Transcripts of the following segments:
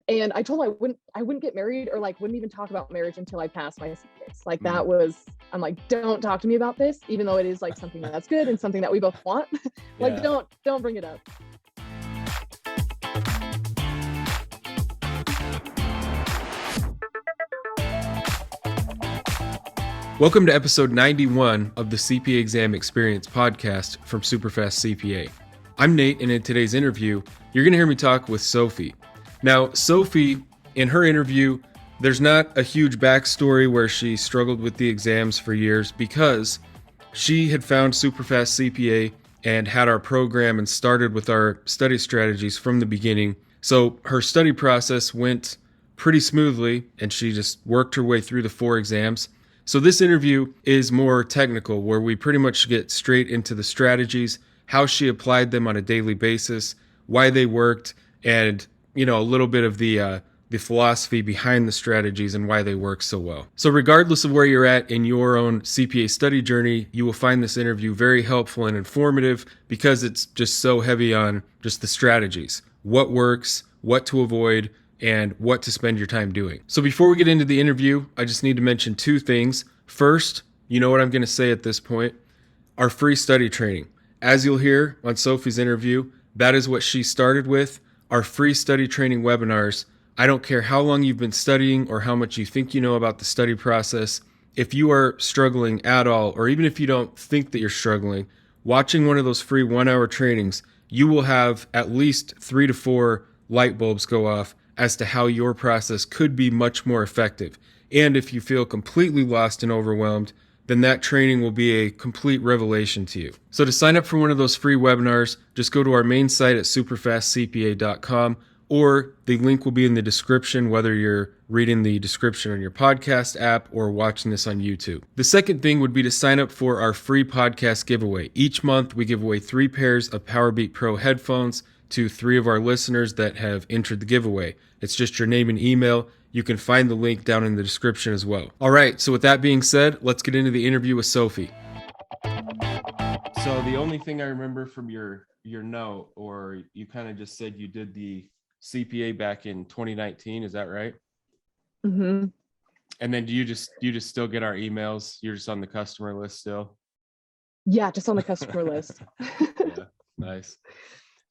And I told him I wouldn't get married or like wouldn't even talk about marriage until I passed my CPAs. Like that was, I'm like, don't talk to me about this, even though it is like something that's good and something that we both want. Like, don't bring it up. Welcome to episode 91 of the CPA Exam Experience podcast from SuperfastCPA. I'm Nate, and in today's interview, you're going to hear me talk with Sophie. Now, Sophie, in her interview, there's not a huge backstory where she struggled with the exams for years because she had found SuperfastCPA and had our program and started with our study strategies from the beginning. So her study process went pretty smoothly, and she just worked her way through the 4 exams. So this interview is more technical, where we pretty much get straight into the strategies, how she applied them on a daily basis, why they worked, and a little bit of the philosophy behind the strategies and why they work so well. So regardless of where you're at in your own CPA study journey, you will find this interview very helpful and informative because it's just so heavy on just the strategies, what works, what to avoid, and what to spend your time doing. So before we get into the interview, I just need to mention 2 things. First, you know what I'm going to say at this point, our free study training. As you'll hear on Sophie's interview, that is what she started with, our free study training webinars. I don't care how long you've been studying or how much you think you know about the study process. If you are struggling at all, or even if you don't think that you're struggling, watching one of those free 1-hour trainings, you will have at least 3 to 4 light bulbs go off as to how your process could be much more effective. And if you feel completely lost and overwhelmed, then that training will be a complete revelation to you. So to sign up for one of those free webinars, just go to our main site at SuperfastCPA.com, or the link will be in the description, whether you're reading the description on your podcast app or watching this on YouTube. The second thing would be to sign up for our free podcast giveaway. Each month we give away 3 pairs of Powerbeat Pro headphones to 3 of our listeners that have entered the giveaway. It's just your name and email. You can find the link down in the description as well. All right, so with that being said, let's get into the interview with Sophie. So the only thing I remember from your note, or you kind of just said you did the CPA back in 2019, is that right? Mm-hmm. And then do you just still get our emails? You're just on the customer list still? Yeah, just on the customer list. Yeah, nice.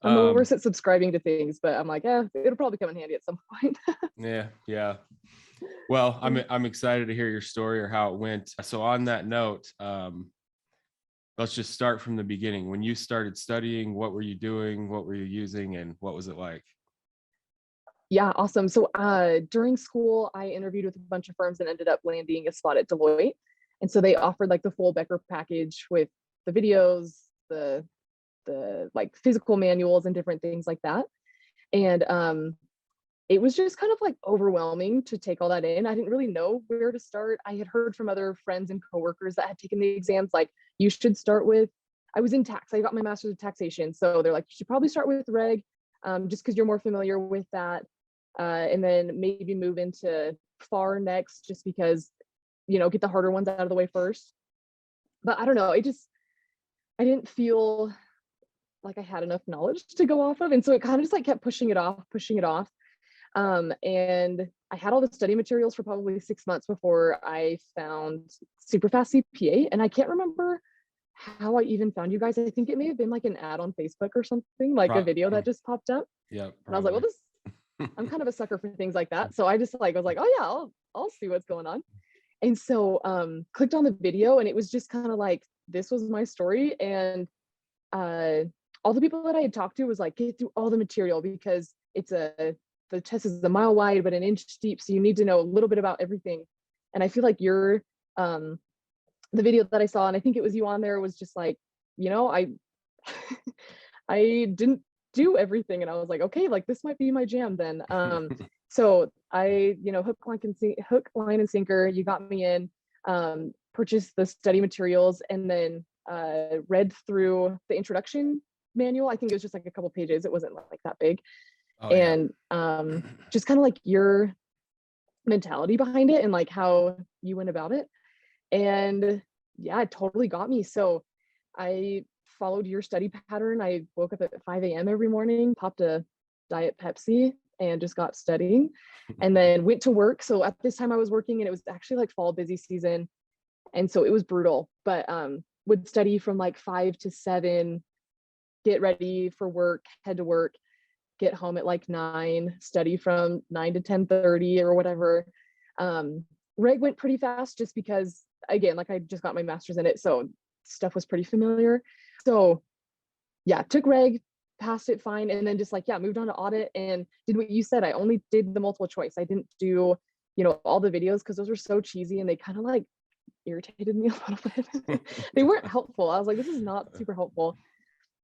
I'm the worst at subscribing to things, but I'm like, it'll probably come in handy at some point. Yeah. Well, I'm excited to hear your story or how it went. So on that note, let's just start from the beginning. When you started studying, what were you doing? What were you using? And what was it like? Yeah, awesome. So during school, I interviewed with a bunch of firms and ended up landing a spot at Deloitte. And so they offered like the full Becker package with the videos, the like physical manuals and different things like that. And it was just kind of like overwhelming to take all that in. I didn't really know where to start. I had heard from other friends and coworkers that had taken the exams, like you should start with, I was in tax, I got my master's of taxation. So they're like, you should probably start with reg, just because you're more familiar with that. And then maybe move into FAR next, just because, get the harder ones out of the way first. But I don't know, I didn't feel like I had enough knowledge to go off of. And so it kind of just like kept pushing it off. And I had all the study materials for probably 6 months before I found SuperfastCPA. And I can't remember how I even found you guys. I think it may have been like an ad on Facebook or something, like a video that just popped up. Yeah. And I was like, well, I'm kind of a sucker for things like that. So I just was like, oh yeah, I'll see what's going on. And so clicked on the video, and it was just kind of like, this was my story. And all the people that I had talked to was like, get through all the material because the test is a mile wide, but an inch deep. So you need to know a little bit about everything. And I feel like the video that I saw, and I think it was you on there, was just like, I didn't do everything. And I was like, okay, like this might be my jam then. So I, hook, line and sinker, you got me in, purchased the study materials, and then read through the introduction manual. I think it was just like a couple pages. It wasn't like that big. And just kind of like your mentality behind it and like how you went about it. And yeah, it totally got me. So I followed your study pattern. I woke up at 5 a.m. every morning, popped a Diet Pepsi, and just got studying, and then went to work. So at this time I was working, and it was actually like fall busy season. And so it was brutal, but would study from like 5 to 7, get ready for work, head to work, get home at like 9, study from 9 to 10:30 or whatever. Reg went pretty fast just because, again, like I just got my master's in it, so stuff was pretty familiar. So yeah, took reg, passed it fine, and then just like, yeah, moved on to audit and did what you said. I only did the multiple choice. I didn't do, all the videos because those were so cheesy and they kind of like irritated me a little bit. They weren't helpful. I was like, this is not super helpful.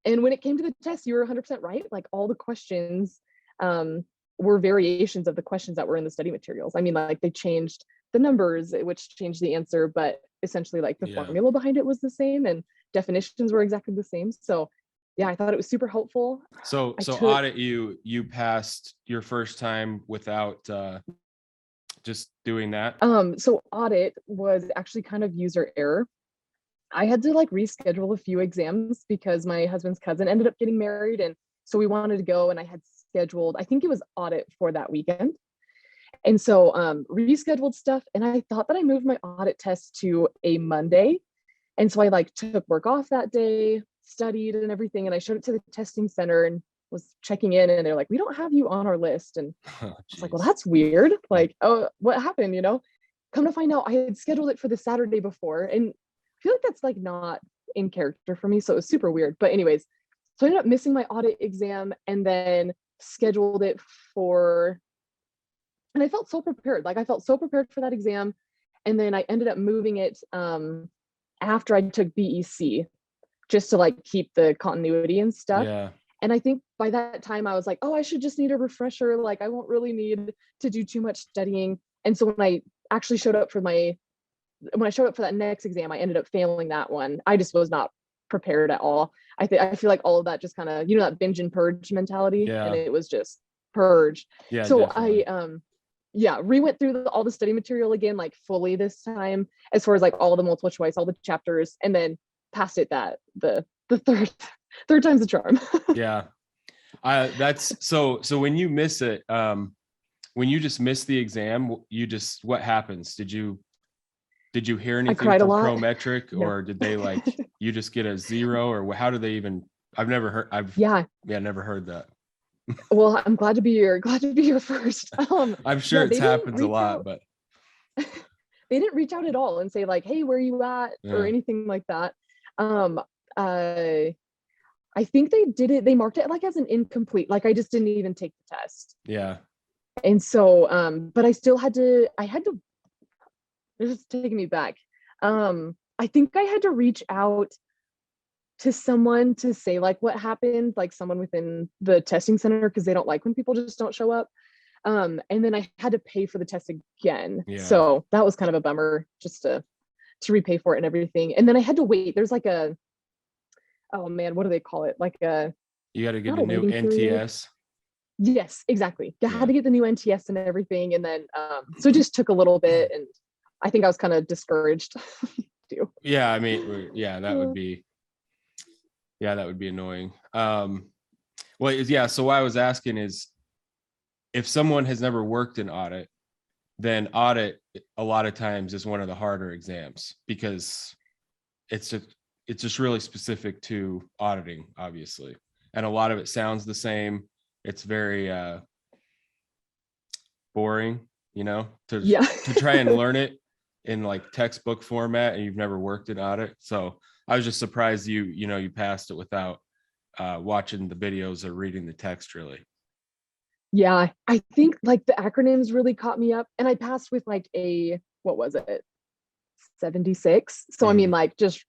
And when it came to the test, you were 100% right. Like all the questions were variations of the questions that were in the study materials. I mean, like they changed the numbers, which changed the answer, but essentially like the formula behind it was the same and definitions were exactly the same. So yeah, I thought it was super helpful. So audit, you passed your first time without just doing that? So audit was actually kind of user error. I had to like reschedule a few exams because my husband's cousin ended up getting married, and so we wanted to go, and I had scheduled, I think it was audit for that weekend. And so rescheduled stuff, and I thought that I moved my audit test to a Monday. And so I like took work off that day, studied and everything, and I showed it to the testing center and was checking in, and they're like, we don't have you on our list. And I was like, well, that's weird. Like, oh, what happened? Come to find out, I had scheduled it for the Saturday before, and I feel like that's like not in character for me. So it was super weird. But anyways, so I ended up missing my audit exam and then scheduled it for, and I felt so prepared. Like I felt so prepared for that exam. And then I ended up moving it after I took BEC just to like keep the continuity and stuff. Yeah. And I think by that time I was like, oh, I should just need a refresher. Like I won't really need to do too much studying. And so when I actually showed up for that next exam, I ended up failing that one. I just was not prepared at all. I feel like all of that just kind of, that binge and purge mentality. Yeah. And it was just purge. Yeah. So definitely. I re-went through all the study material again, like fully this time, as far as like all the multiple choice, all the chapters, and then passed it the third time's the charm. Yeah. That's so when you miss it, when you just miss the exam, what happens? Did you hear anything from Prometric, or did they like, you just get a 0, or how do they even, I've never heard that. Well, I'm glad to be your first. I'm sure it happens a lot, but they didn't reach out at all and say like, hey, where are you at, or anything like that. I think they marked it like as an incomplete, like I just didn't even take the test. Yeah. And so but I had to this is taking me back. I think I had to reach out to someone to say like what happened, like someone within the testing center, because they don't like when people just don't show up. And then I had to pay for the test again. Yeah. So that was kind of a bummer, just to repay for it and everything. And then I had to wait. There's like oh man, what do they call it? Like you got to get a new NTS. Yes, exactly. I had to get the new NTS and everything. And then, so it just took a little bit, and I think I was kind of discouraged too. Yeah. I mean, that would be annoying. So what I was asking is, if someone has never worked in audit, then audit a lot of times is one of the harder exams, because it's just really specific to auditing, obviously. And a lot of it sounds the same. It's very boring, to try and learn it in like textbook format, and you've never worked in audit. So I was just surprised you passed it without watching the videos or reading the text, really. Yeah, I think like the acronyms really caught me up, and I passed with like what was it, 76. So I mean, like just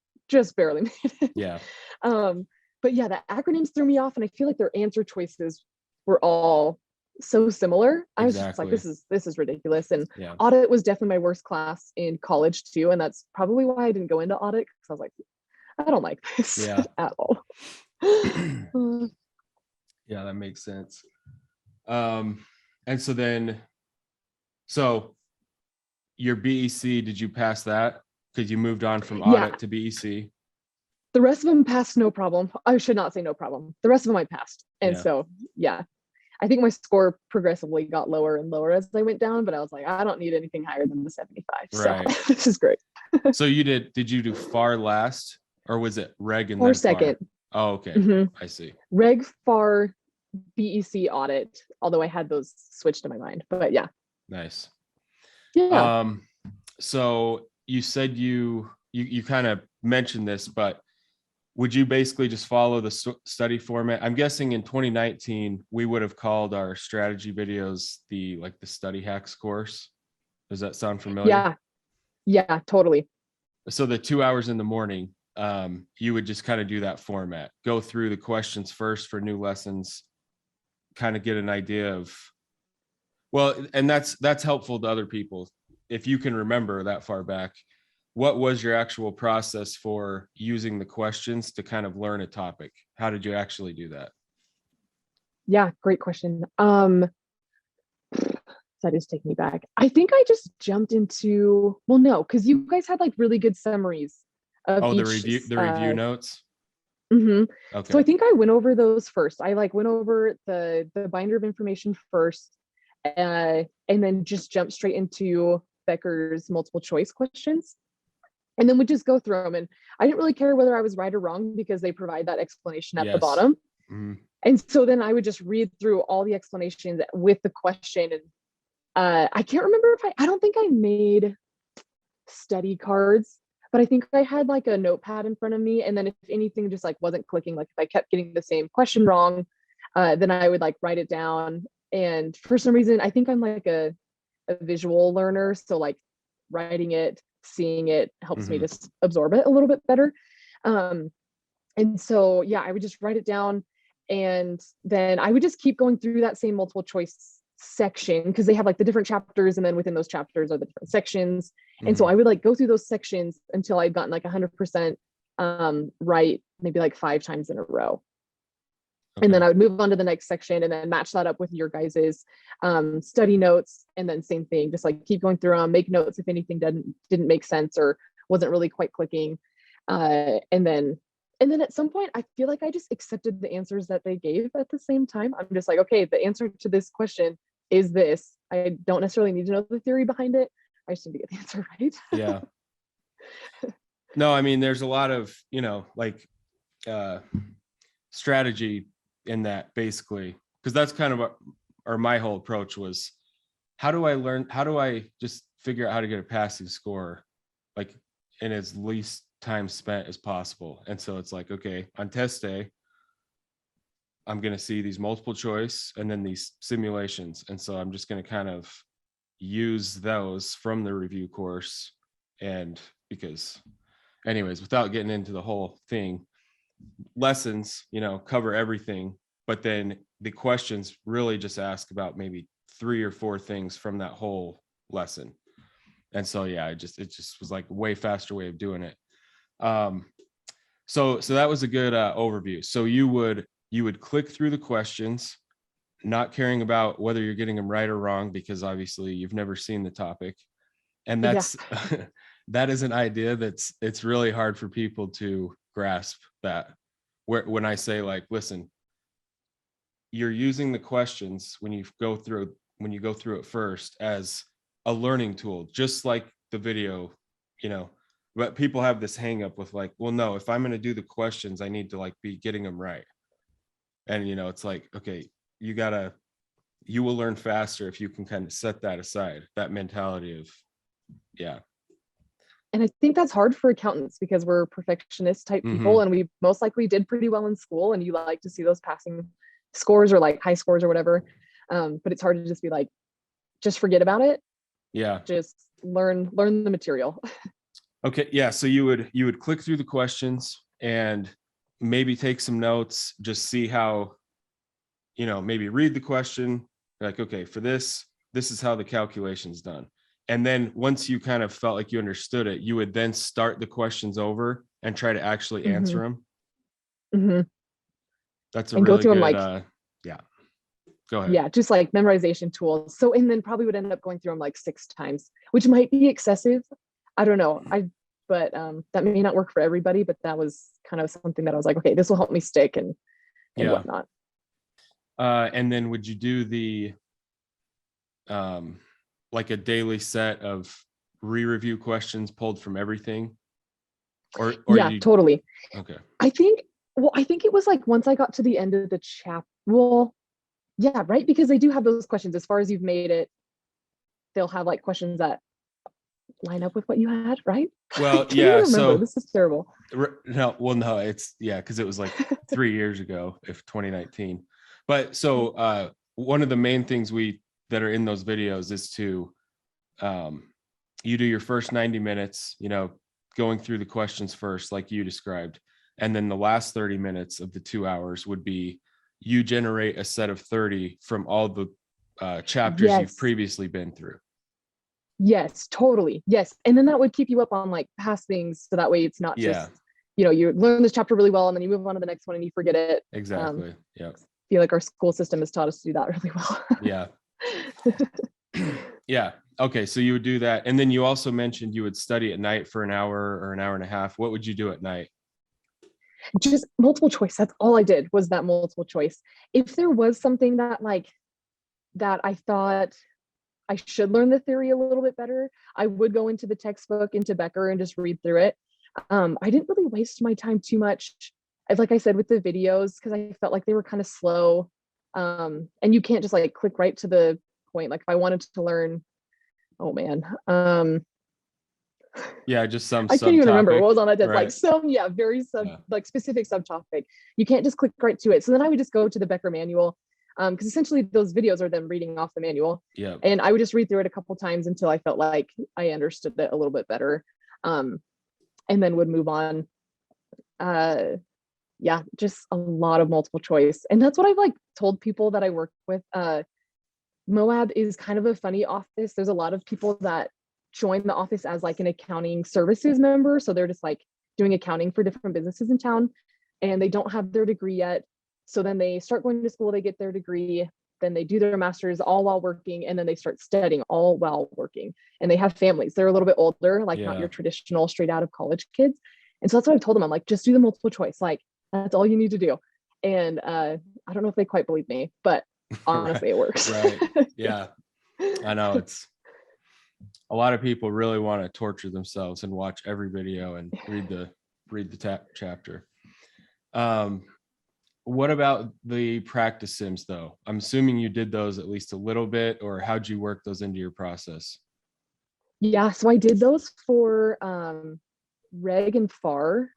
barely made it. Yeah. But yeah, the acronyms threw me off, and I feel like their answer choices were all so similar. I was just like, this is ridiculous. And audit was definitely my worst class in college too, and that's probably why I didn't go into audit, because I was like, I don't like this at all. Yeah, that makes sense. And so your BEC, did you pass that? Because you moved on from audit to BEC. The rest of them passed no problem. I should not say no problem. The rest of them I passed. And so, I think my score progressively got lower and lower as I went down, but I was like, I don't need anything higher than the 75. Right. So this is great. So did you do FAR last, or was it reg and Or then second. FAR? Oh, okay. I see. Reg, FAR, BEC, audit, although I had those switched in my mind, but yeah. Nice. Yeah. So you said you kind of mentioned this, but would you basically just follow the study format? I'm guessing in 2019 we would have called our strategy videos the study hacks course. Does that sound familiar? Yeah, totally. So the 2 hours in the morning, you would just kind of do that format, go through the questions first for new lessons, kind of get an idea of, well, and that's helpful to other people. If you can remember that far back, what was your actual process for using the questions to kind of learn a topic? How did you actually do that? Yeah, great question. That is taking me back. I think I just jumped into, well, no, because you guys had like really good summaries of Oh, the each. review notes. So Okay. I think I went over those first. I like went over the binder of information first, and then just jumped straight into Becker's multiple choice questions. And then we just go through them. And I didn't really care whether I was right or wrong because they provide that explanation at the bottom. And so then I would just read through all the explanations with the question. And I can't remember if I don't think I made study cards, but I think I had like a notepad in front of me. And then if anything just like wasn't clicking, like if I kept getting the same question wrong, then I would like write it down. And for some reason, I think I'm like a visual learner. So like writing it, seeing it helps me just absorb it a little bit better. And so, yeah, I would just write it down. And then I would just keep going through that same multiple choice section because they have like the different chapters, and then within those chapters are the different sections. And so I would like go through those sections until I'd gotten like 100% right, maybe like 5 times in a row. Okay. And then I would move on to the next section and then match that up with your guys's study notes. And then same thing, just like keep going through them, make notes if anything didn't make sense or wasn't really quite clicking. And then at some point, I feel like I just accepted the answers that they gave at the same time. I'm just like, okay, the answer to this question is this. I don't necessarily need to know the theory behind it. I just need to get the answer right. Yeah. No, I mean, there's a lot of, strategy in that basically, because that's kind of my whole approach was, how do I just figure out how to get a passing score, like in as least time spent as possible. And so it's like, okay, on test day, I'm going to see these multiple choice and then these simulations. And so I'm just going to kind of use those from the review course. And because anyways, without getting into the whole thing, lessons, cover everything, but then the questions really just ask about maybe 3 or 4 things from that whole lesson. And so, yeah, it just was like a way faster way of doing it. So that was a good overview. So you would click through the questions, not caring about whether you're getting them right or wrong, because obviously you've never seen the topic. And that's, that is an idea it's really hard for people to grasp that. When I say like, listen, you're using the questions when you go through it first as a learning tool, just like the video, but people have this hang up with like, well, no, if I'm going to do the questions, I need to like be getting them right. And, it's like, okay, you will learn faster if you can kind of set that aside, that mentality of, yeah. And I think that's hard for accountants because we're perfectionist type people, and we most likely did pretty well in school, and you like to see those passing scores or like high scores or whatever. But it's hard to just be like, just forget about it. Yeah. Just learn the material. Okay. Yeah. So you would click through the questions and maybe take some notes, just see how, maybe read the question, like, okay, for this is how the calculation's done. And then once you kind of felt like you understood it, you would then start the questions over and try to actually answer them. That's a really good, yeah. Go ahead. Yeah, just like memorization tools. So, and then probably would end up going through them like 6 times, which might be excessive. I don't know. But that may not work for everybody, but that was kind of something that I was like, okay, this will help me stick and whatnot. And then would you do the like a daily set of re-review questions pulled from everything? Or Yeah, you totally. okay. I think it was like once I got to the end of the chapter. Well, yeah, right. Because they do have those questions as far as you've made it. They'll have like questions that line up with what you had, right? I Well, can't even yeah, remember. so This is terrible. no, it's because it was like 3 years ago, if 2019. But so one of the main things that are in those videos is to you do your first 90 minutes, going through the questions first, like you described. And then the last 30 minutes of the 2 hours would be you generate a set of 30 from all the chapters you've Yes. previously been through. Yes, totally. Yes. And then that would keep you up on like past things. So that way it's not Yeah, just, you learn this chapter really well and then you move on to the next one and you forget it. exactly. Yeah. I feel like our school system has taught us to do that really well. Yeah. Yeah. Okay. So you would do that. And then you also mentioned you would study at night for an hour or an hour and a half. What would you do at night? Just multiple choice. That's all I did was that multiple choice. If there was something that I thought I should learn the theory a little bit better, I would go into the textbook, into Becker, and just read through it. I didn't really waste my time too much, like I said, with the videos, because I felt like they were kind of slow. And you can't just like click right to the point. Like if I wanted to learn, oh man, Yeah, just some I can't even remember subtopic, what was on that test. Like right? very Yeah. like specific subtopic. You can't just click right to it. So then I would just go to the Becker manual, because essentially those videos are them reading off the manual, Yeah. and I would just read through it a couple times until I felt like I understood it a little bit better, and then would move on. Yeah, just a lot of multiple choice, and that's what I've like told people that I work with. Moab is kind of a funny office. There's a lot of people that join the office as like an accounting services member. So they're just like doing accounting for different businesses in town and they don't have their degree yet. So then they start going to school, they get their degree, then they do their master's all while working, and then they start studying all while working. And they have families. They're a little bit older, like not Yeah. your traditional straight out of college kids. And so that's what I've told them. I'm like, just do the multiple choice. Like that's all you need to do. And I don't know if they quite believe me, but honestly, it works. Right. Yeah. I know it's a lot of people really want to torture themselves and watch every video and read the chapter. What about the practice sims though? I'm assuming you did those at least a little bit, or how'd you work those into your process? Yeah, so I did those for Reg and FAR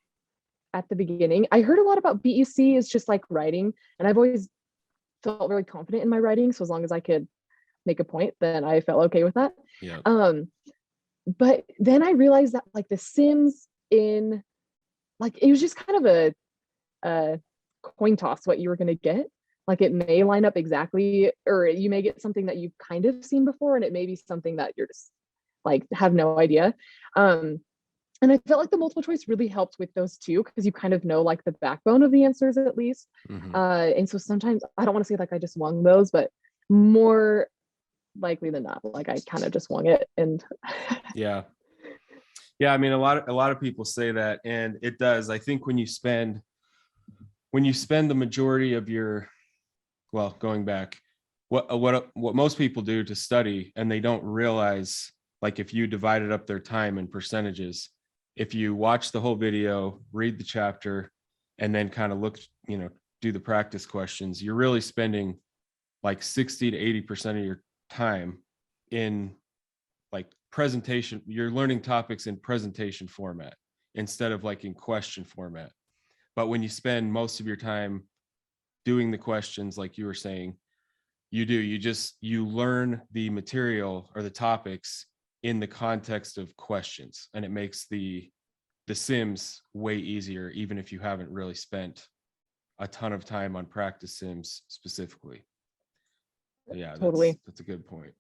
at the beginning. I heard a lot about BEC is just like writing, and I've always felt very confident in my writing. So as long as I could make a point, then I felt okay with that. Yeah. But then I realized that like the sims in like it was just kind of a coin toss what you were going to get. Like it may line up exactly, or you may get something that you've kind of seen before, and it may be something that you're just like have no idea. And I felt like the multiple choice really helped with those too, because you kind of know like the backbone of the answers at least. Mm-hmm. And so sometimes I don't want to say like I just won those, but more likely than not, like I kind of just won it. And Yeah. I mean, a lot of people say that, and it does. I think when you spend the majority of your, well, going back, what most people do to study, and they don't realize, like if you divided up their time in percentages, if you watch the whole video, read the chapter, and then kind of look, do the practice questions, you're really spending like 60 to 80% of your time in like presentation. You're learning topics in presentation format instead of like in question format. But when you spend most of your time doing the questions, like you were saying, you learn the material or the topics in the context of questions, and it makes the sims way easier, even if you haven't really spent a ton of time on practice sims specifically. Yeah, totally. that's a good point.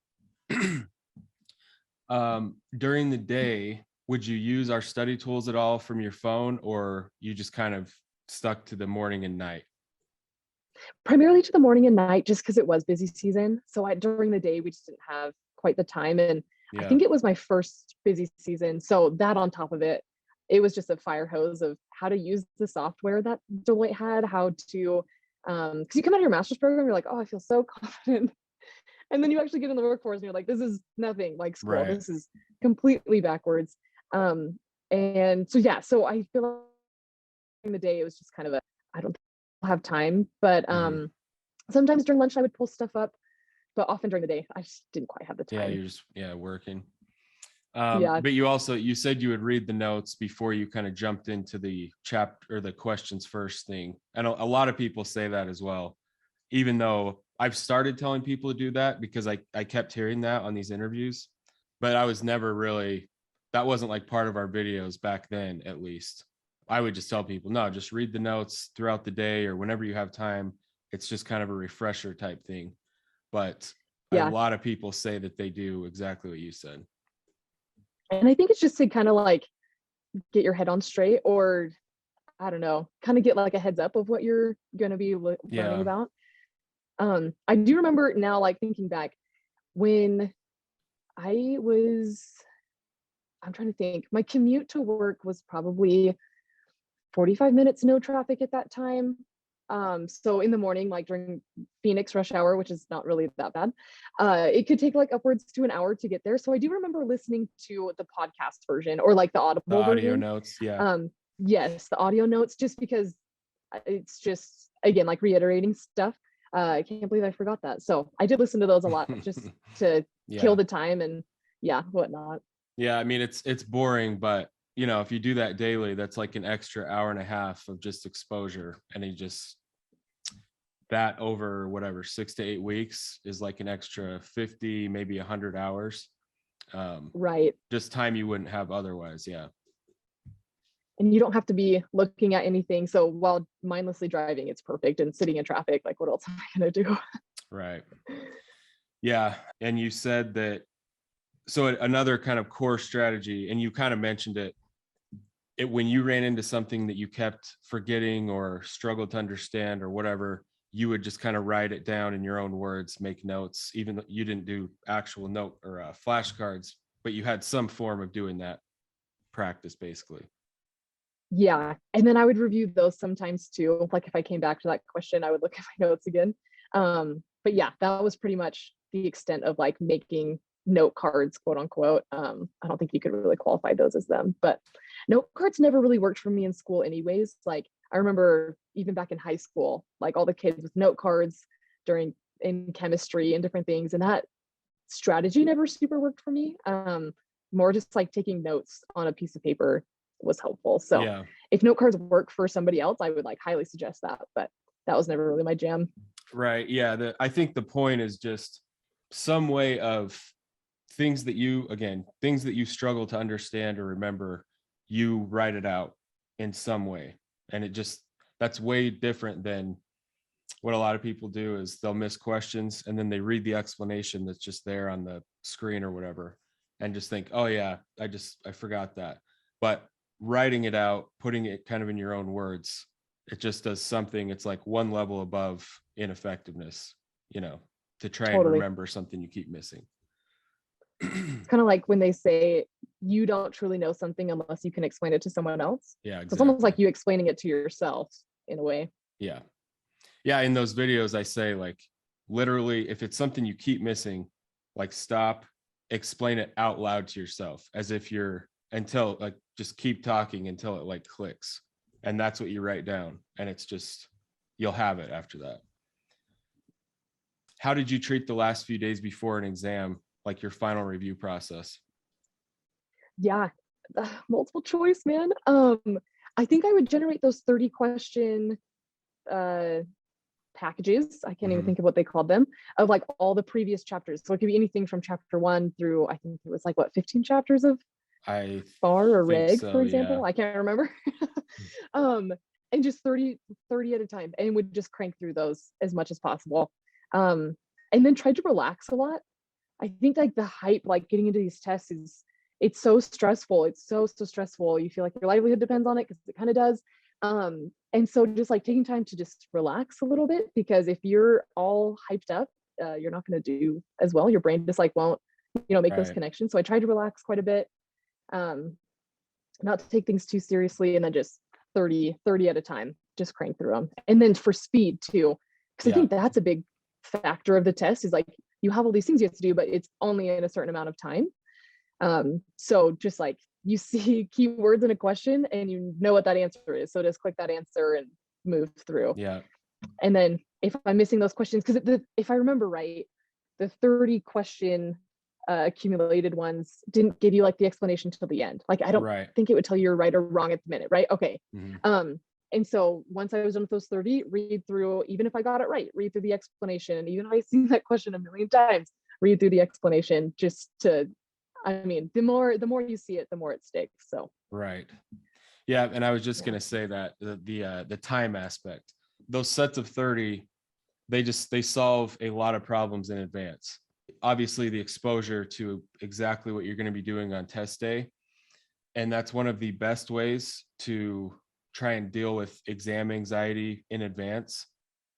During the day, would you use our study tools at all from your phone, or you just kind of stuck to the morning and night? Primarily to the morning and night, just because it was busy season. So during the day, we just didn't have quite the time. And I think it was my first busy season. So that on top of it, it was just a fire hose of how to use the software that Deloitte had, how to Because you come out of your master's program, you're like, oh, I feel so confident. And then you actually get in the workforce and you're like, this is nothing like school. Right. This is completely backwards. And so, yeah, so I feel like during the day, it was just kind of I don't have time, but sometimes during lunch, I would pull stuff up, but often during the day, I just didn't quite have the time. Yeah, you're just working. Yeah. But you said you would read the notes before you kind of jumped into the chapter or the questions first thing. And a lot of people say that as well, even though I've started telling people to do that because I kept hearing that on these interviews, but I was never really, that wasn't like part of our videos back then, at least. I would just tell people, no, just read the notes throughout the day or whenever you have time. It's just kind of a refresher type thing. But Yeah. a lot of people say that they do exactly what you said. And I think it's just to kind of like get your head on straight, or I don't know, kind of get like a heads up of what you're going to be learning about. I do remember now, like thinking back when I'm trying to think, my commute to work was probably 45 minutes, no traffic at that time. So in the morning, like during Phoenix rush hour, which is not really that bad, it could take like upwards to an hour to get there. So I do remember listening to the podcast version or like the audible audio version. Notes. Yeah. Yes, the audio notes, just because it's just, again, like reiterating stuff. I can't believe I forgot that. So I did listen to those a lot just to kill the time and whatnot. Yeah, I mean, it's boring, but if you do that daily, that's like an extra hour and a half of just exposure. And that over whatever, 6 to 8 weeks is like an extra 50, maybe 100 hours. Right. Just time you wouldn't have otherwise. Yeah. And you don't have to be looking at anything. So while mindlessly driving, it's perfect. And sitting in traffic, like what else am I going to do? Right. Yeah. And you said that, so another kind of core strategy, and you kind of mentioned it, when you ran into something that you kept forgetting or struggled to understand or whatever, you would just kind of write it down in your own words, make notes, even though you didn't do actual note or flashcards, but you had some form of doing that practice basically. Yeah. And then I would review those sometimes too. Like if I came back to that question, I would look at my notes again. But yeah, that was pretty much the extent of like making note cards, quote unquote. I don't think you could really qualify those as them, but note cards never really worked for me in school anyways. Like I remember even back in high school, like all the kids with note cards in chemistry and different things. And that strategy never super worked for me. More just like taking notes on a piece of paper was helpful. So if note cards work for somebody else, I would like highly suggest that, but that was never really my jam. Right. Yeah. I think the point is just some way of things that you struggle to understand or remember, you write it out in some way. And that's way different than what a lot of people do is they'll miss questions and then they read the explanation that's just there on the screen or whatever and just think, oh yeah, I forgot that. But writing it out, putting it kind of in your own words, it just does something. It's like one level above ineffectiveness, to try and remember something you keep missing. It's kind of like when they say you don't truly know something unless you can explain it to someone else. Yeah, exactly. So it's almost like you explaining it to yourself in a way. Yeah. Yeah. In those videos, I say like, literally, if it's something you keep missing, like stop, explain it out loud to yourself as if until like, just keep talking until it like clicks. And that's what you write down. And it's just, you'll have it after that. How did you treat the last few days before an exam, like your final review process? Yeah, multiple choice, man. I think I would generate those 30 question packages. I can't even think of what they called them, of like all the previous chapters. So it could be anything from chapter 1 through, I think it was like 15 chapters of FAR or Reg, for example. Yeah. I can't remember. And just 30 at a time, and would just crank through those as much as possible. And then tried to relax a lot. I think like the hype, like getting into these tests it's so stressful. It's so stressful. You feel like your livelihood depends on it, because it kind of does. And so just like taking time to just relax a little bit, because if you're all hyped up, you're not going to do as well. Your brain just like won't, make those connections. So I tried to relax quite a bit, not to take things too seriously, and then just 30 at a time. just crank through them. And then for speed too, because I Yeah. think that's a big factor of the test is like, you have all these things you have to do, but it's only in a certain amount of time. So just like you see keywords in a question and you know what that answer is. So just click that answer and move through. Yeah. And then if I'm missing those questions, because if I remember right, the 30 question accumulated ones didn't give you like the explanation till the end. Like I don't think it would tell you you're right or wrong at the minute, right? Okay. And so once I was done with those 30, read through, even if I got it right, read through the explanation. Even if I've seen that question a million times, read through the explanation just to, I mean, the more you see it, the more it sticks. So. Right. Yeah. And I was just going to say that the time aspect, those sets of 30, they solve a lot of problems in advance. Obviously the exposure to exactly what you're going to be doing on test day. And that's one of the best ways to try and deal with exam anxiety in advance.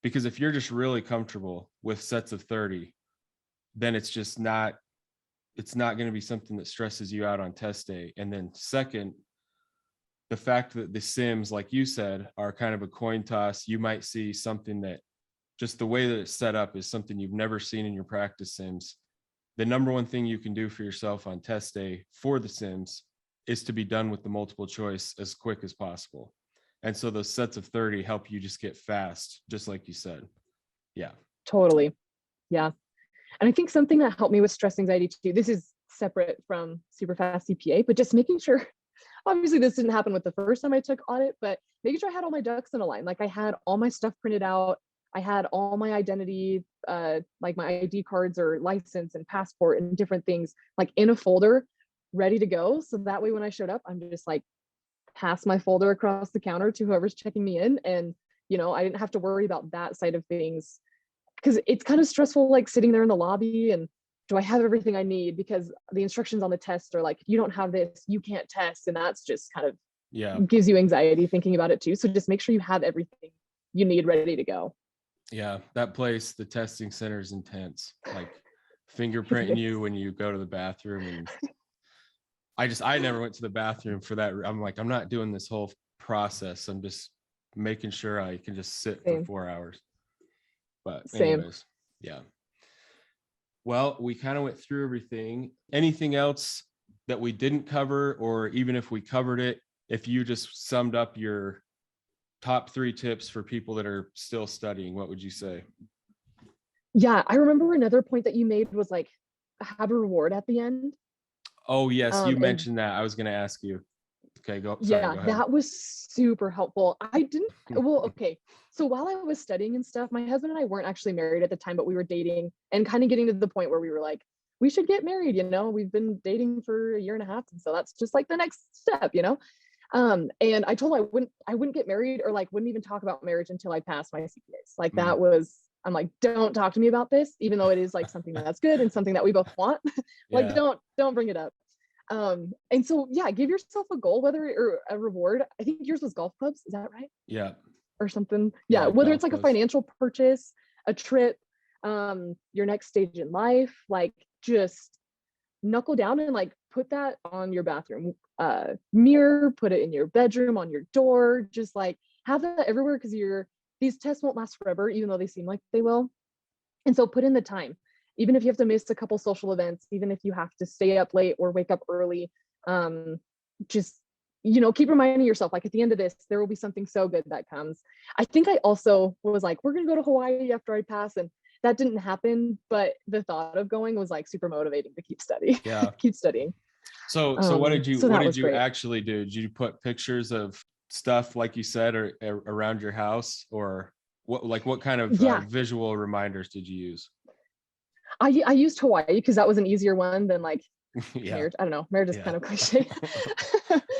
Because if you're just really comfortable with sets of 30, then it's not going to be something that stresses you out on test day. And then second, the fact that the sims, like you said, are kind of a coin toss. You might see something that just the way that it's set up is something you've never seen in your practice sims. The number one thing you can do for yourself on test day for the sims is to be done with the multiple choice as quick as possible. And so those sets of 30 help you just get fast, just like you said. Yeah. Totally. Yeah. And I think something that helped me with stress anxiety too, this is separate from SuperfastCPA, but just making sure, obviously this didn't happen with the first time I took audit, but making sure I had all my ducks in a line. Like I had all my stuff printed out. I had all my identity, like my ID cards or license and passport and different things like in a folder ready to go. So that way when I showed up, I'm just like, pass my folder across the counter to whoever's checking me in. And, I didn't have to worry about that side of things because it's kind of stressful, like sitting there in the lobby and do I have everything I need? Because the instructions on the test are like, if you don't have this, you can't test. And that's just kind of gives you anxiety thinking about it too. So just make sure you have everything you need ready to go. Yeah, that place, the testing center is intense, like fingerprinting you when you go to the bathroom. And I never went to the bathroom for that. I'm like, I'm not doing this whole process. I'm just making sure I can just sit for 4 hours. But anyways, yeah. Well, we kind of went through everything. Anything else that we didn't cover, or even if we covered it, if you just summed up your top 3 tips for people that are still studying, what would you say? Yeah, I remember another point that you made was like have a reward at the end. Oh, yes, you mentioned that. I was going to ask you. Okay, go. Sorry, yeah, go ahead. That was super helpful. Okay. So while I was studying and stuff, my husband and I weren't actually married at the time, but we were dating and kind of getting to the point where we were like, we should get married, we've been dating for a year and a half. And so that's just like the next step, and I told him I wouldn't get married or like wouldn't even talk about marriage until I passed my CPAs. Like that was, I'm like, don't talk to me about this, even though it is like something that's good and something that we both want. Like, don't bring it up. And so, yeah, give yourself a goal, or a reward. I think yours was golf clubs. Is that right? Yeah. Or something. Yeah. Whether it's like a financial purchase, a trip, your next stage in life, like just knuckle down and like put that on your bathroom mirror, put it in your bedroom, on your door, just like have that everywhere because these tests won't last forever, even though they seem like they will. And so put in the time. Even if you have to miss a couple social events, even if you have to stay up late or wake up early, just, keep reminding yourself, like at the end of this, there will be something so good that comes. I think I also was like, we're going to go to Hawaii after I pass. And that didn't happen. But the thought of going was like super motivating to keep studying. Yeah. Keep studying. So what did you actually do? Did you put pictures of stuff, like you said, or around your house, or what kind of visual reminders did you use? I used Hawaii because that was an easier one than like marriage. I don't know. Marriage is kind of cliche.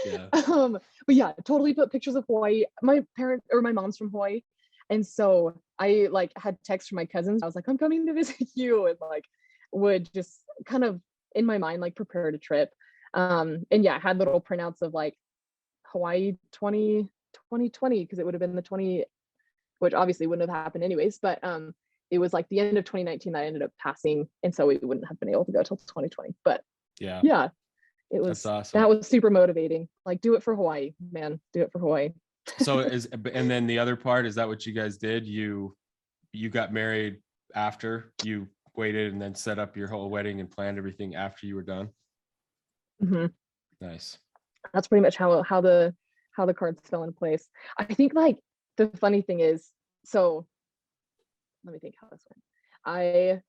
But yeah, totally put pictures of Hawaii. My mom's from Hawaii. And so I like had texts from my cousins. I was like, I'm coming to visit you. And like would just kind of in my mind, like prepare a trip. And yeah, I had little printouts of like Hawaii 2020 because it would have been the 20, which obviously wouldn't have happened anyways. But it was like the end of 2019 that I ended up passing. And so we wouldn't have been able to go till 2020. But yeah, it was, that's awesome. That was super motivating. Like do it for Hawaii, man. Do it for Hawaii. So and then the other part, is that what you guys did? You got married after you waited and then set up your whole wedding and planned everything after you were done? hmm Nice. That's pretty much how the cards fell in place. I think like the funny thing is, so let me think how this went. I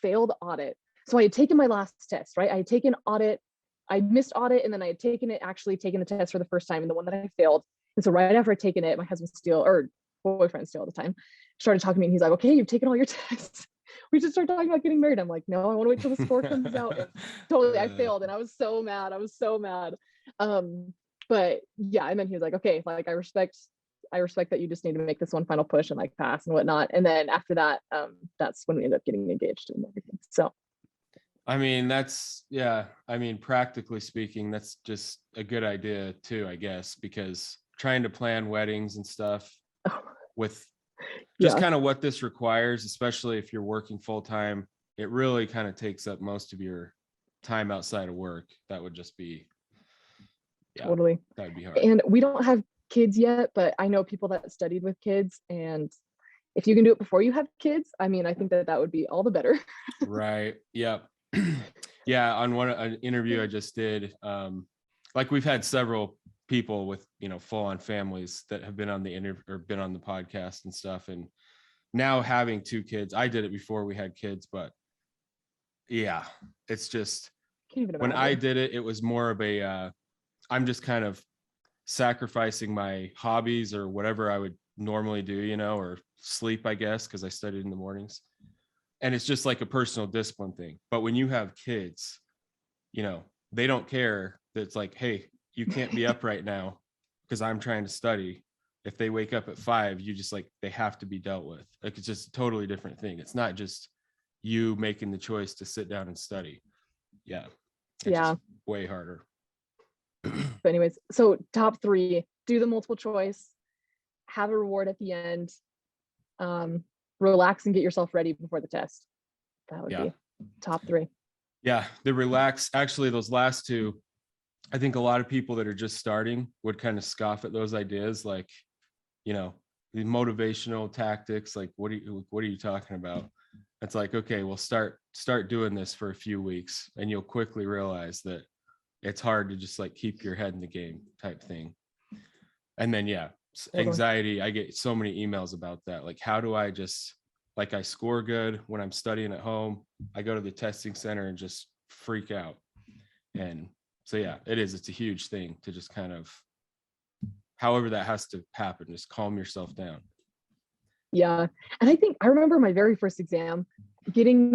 failed audit. So I had taken my last test, right? I had taken audit, I missed audit, and then I had actually taken the test for the first time, and the one that I failed. And so right after I'd taken it, my husband still, or boyfriend still at the time, started talking to me, and he's like, okay, you've taken all your tests. We should start talking about getting married. I'm like, no, I want to wait till the score comes out. And totally, I failed, and I was so mad. I was so mad. But yeah, and then he was like, okay, like I respect that you just need to make this one final push and like pass and whatnot. And then after that, that's when we ended up getting engaged and everything. So I mean, practically speaking, that's just a good idea too, I guess, because trying to plan weddings and stuff with just yeah, kind of what this requires, especially if you're working full time, it really kind of takes up most of your time outside of work. That would just be, totally. that would be hard. And we don't have kids yet, but I know people that studied with kids, and if you can do it before you have kids, I mean, I think that would be all the better. Right. Yep. Yeah. On an interview I just did, like we've had several people with, full on families that have been on the interview or been on the podcast and stuff. And now having 2 kids, I did it before we had kids, but yeah, it's just, Can't even when imagine. I did it, it was more of a, I'm just kind of sacrificing my hobbies or whatever I would normally do, or sleep, I guess, because I studied in the mornings. And it's just like a personal discipline thing. But when you have kids, they don't care that it's like, hey, you can't be up right now because I'm trying to study. If they wake up at 5, you just like, they have to be dealt with. Like, it's just a totally different thing. It's not just you making the choice to sit down and study. Yeah. It's just way harder. But anyways, so top 3, do the multiple choice, have a reward at the end, relax and get yourself ready before the test. That would be top 3. Yeah, the relax. Actually, those last 2, I think a lot of people that are just starting would kind of scoff at those ideas, like, the motivational tactics. Like, what are you talking about? It's like, okay, well, start doing this for a few weeks, and you'll quickly realize that it's hard to just like keep your head in the game type thing. And then anxiety. I get so many emails about that. Like, how do I just, like, I score good when I'm studying at home, I go to the testing center and just freak out. And so it's a huge thing to just kind of, however that has to happen, just calm yourself down. Yeah. And I think I remember my very first exam, getting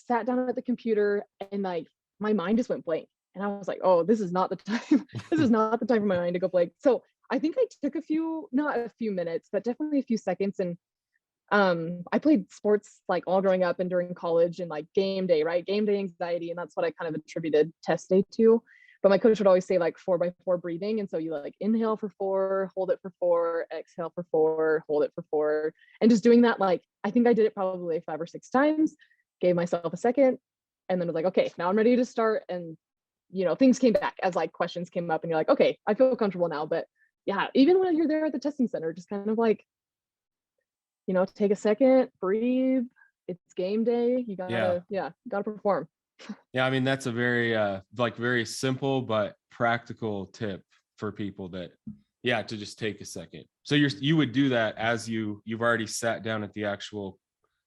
sat down at the computer, and like my mind just went blank. And I was like, oh, this is not the time. This is not the time for my mind to go blank. So I think I took not a few minutes, but definitely a few seconds. And I played sports like all growing up and during college, and like game day, right? Game day anxiety. And that's what I kind of attributed test day to. But my coach would always say like 4x4 breathing. And so you like inhale for 4, hold it for 4, exhale for 4, hold it for 4. And just doing that, like, I think I did it probably like 5 or 6 times, gave myself a second, and then was like, okay, now I'm ready to start. And, things came back as like questions came up, and you're like, okay, I feel comfortable now. But yeah, even when you're there at the testing center, just kind of like, take a second, breathe. It's game day. You gotta, gotta perform. Yeah, I mean, that's a very very simple but practical tip for people that to just take a second. So you would do that as you've already sat down at the actual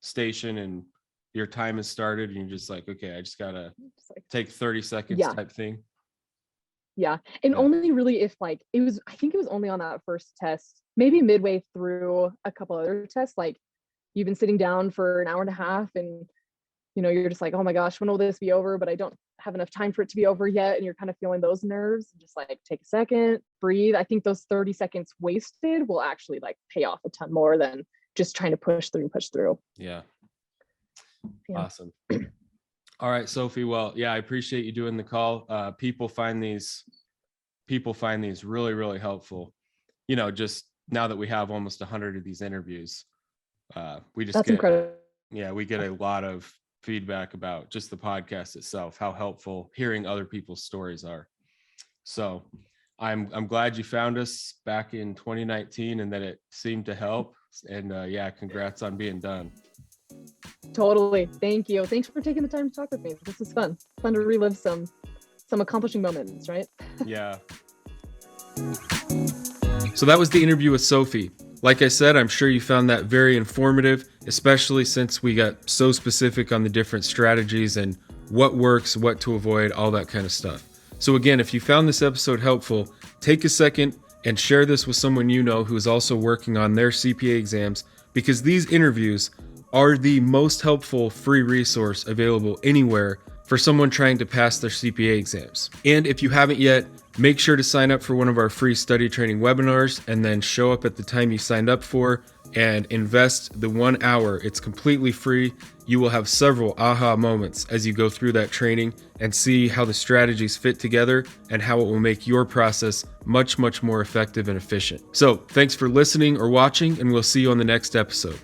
station and your time has started, and you're just like, okay, I just gotta take 30 seconds type thing. Yeah. And only really if like I think it was only on that first test, maybe midway through a couple other tests, like you've been sitting down for an hour and a half, and you're just like, oh my gosh, when will this be over? But I don't have enough time for it to be over yet. And you're kind of feeling those nerves. Just like take a second, breathe. I think those 30 seconds wasted will actually like pay off a ton more than just trying to push through. Yeah. Awesome. All right, Sophie. Well, I appreciate you doing the call. People find these really, really helpful. Just now that we have almost 100 of these interviews, that's incredible. We get a lot of feedback about just the podcast itself, how helpful hearing other people's stories are. So I'm glad you found us back in 2019 and that it seemed to help. And yeah, congrats on being done. Totally. Thank you. Thanks for taking the time to talk with me. This is fun. Fun to relive some accomplishing moments, right? Yeah. So that was the interview with Sophie. Like I said, I'm sure you found that very informative, especially since we got so specific on the different strategies and what works, what to avoid, all that kind of stuff. So again, if you found this episode helpful, take a second and share this with someone you know who is also working on their CPA exams, because these interviews are the most helpful free resource available anywhere for someone trying to pass their CPA exams. And if you haven't yet, make sure to sign up for one of our free study training webinars and then show up at the time you signed up for and invest the 1 hour. It's completely free. You will have several aha moments as you go through that training and see how the strategies fit together and how it will make your process much, much more effective and efficient. So thanks for listening or watching, and we'll see you on the next episode.